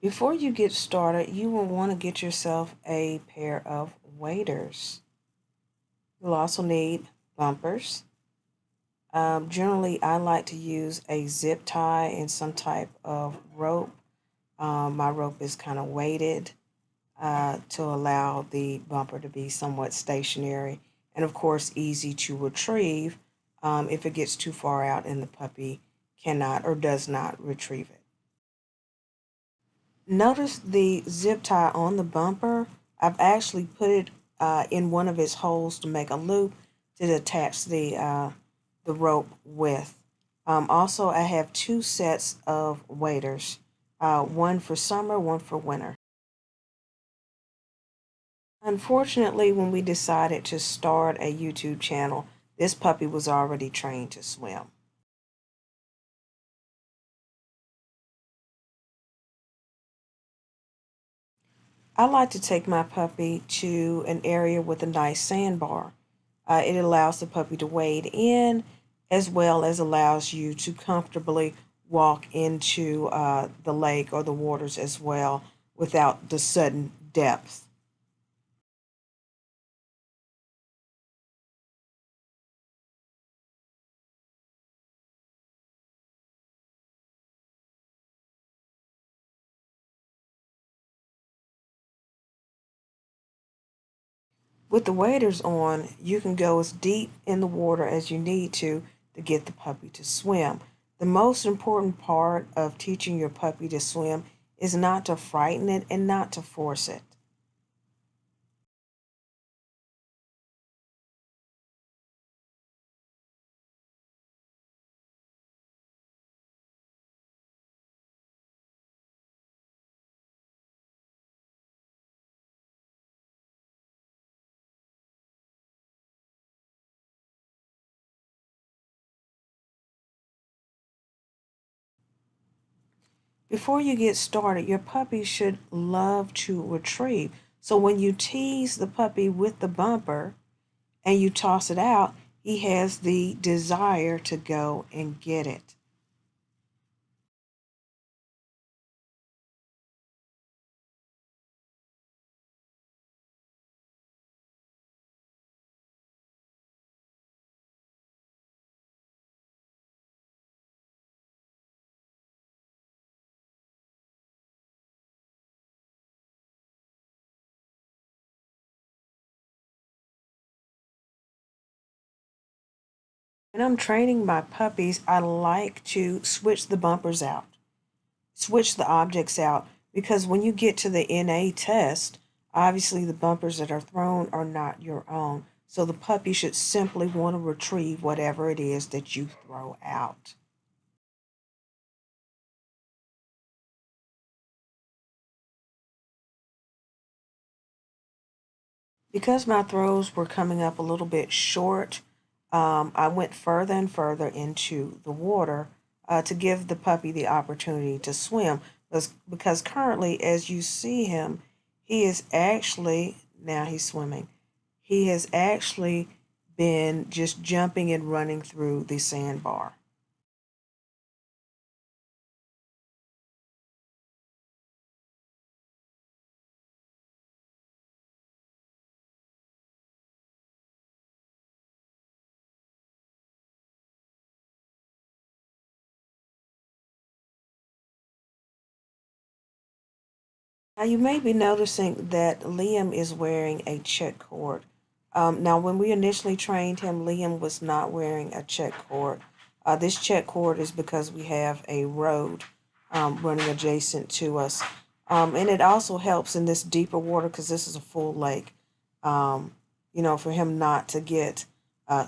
Before you get started, you will want to get yourself a pair of waders. You'll also need bumpers. Generally, I like to use a zip tie and some type of rope. My rope is kind of weighted to allow the bumper to be somewhat stationary and, of course, easy to retrieve if it gets too far out and the puppy cannot or does not retrieve it. Notice the zip tie on the bumper. I've actually put it in one of its holes to make a loop to attach the rope with. Also, I have two sets of waders, one for summer, one for winter. Unfortunately, when we decided to start a YouTube channel, this puppy was already trained to swim. I like to take my puppy to an area with a nice sandbar. It allows the puppy to wade in as well as allows you to comfortably walk into the lake or the waters as well without the sudden depth. With the waders on, you can go as deep in the water as you need to get the puppy to swim. The most important part of teaching your puppy to swim is not to frighten it and not to force it. Before you get started, your puppy should love to retrieve. So when you tease the puppy with the bumper and you toss it out, he has the desire to go and get it. When I'm training my puppies, I like to switch the bumpers out, switch the objects out, because when you get to the NA test, obviously the bumpers that are thrown are not your own. So the puppy should simply want to retrieve whatever it is that you throw out. Because my throws were coming up a little bit short, I went further and further into the water to give the puppy the opportunity to swim. Because currently, as you see him, he is actually, now he's swimming, he has actually been just jumping and running through the sandbar. Now, you may be noticing that Liam is wearing a check cord. Now, when we initially trained him, Liam was not wearing a check cord. This check cord is because we have a road running adjacent to us. And it also helps in this deeper water because this is a full lake, um, for him not to get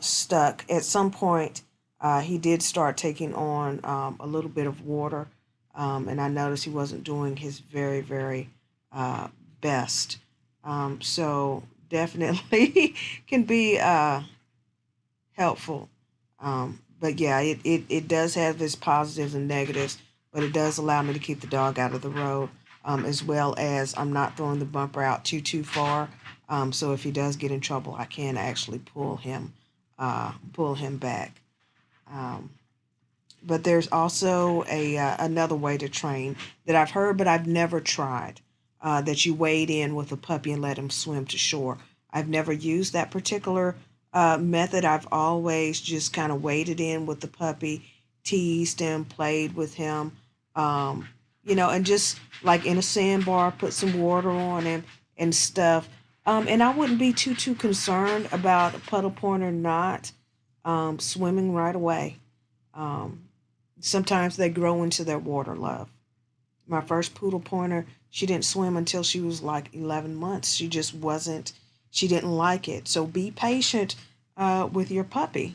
stuck. At some point, he did start taking on a little bit of water, and I noticed he wasn't doing his very, very uh, best. So definitely can be helpful. But yeah, it does have its positives and negatives, but it does allow me to keep the dog out of the road, as well as I'm not throwing the bumper out too far. So if he does get in trouble, I can actually pull him back. Um, But there's also a another way to train that I've heard, but I've never tried. That you wade in with a puppy and let him swim to shore. I've never used that particular method. I've always just kind of waded in with the puppy, teased him, played with him, um, and just like in a sandbar, put some water on him and stuff. And I wouldn't be too concerned about a puddle pointer not swimming right away. Um, Sometimes they grow into their water love. My first poodle pointer, she didn't swim until she was like 11 months. She just wasn't, she didn't like it. So be patient with your puppy.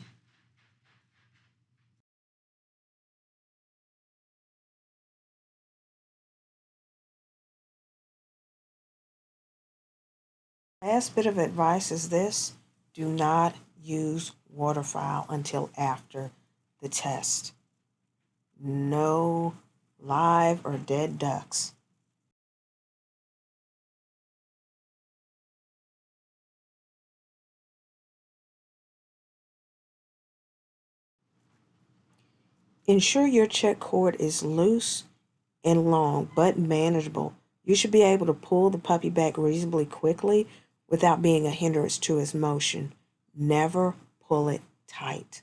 Last bit of advice is this: do not use waterfowl until after the test. No live or dead ducks. Ensure your check cord is loose and long but manageable. You should be able to pull the puppy back reasonably quickly without being a hindrance to his motion. Never pull it tight.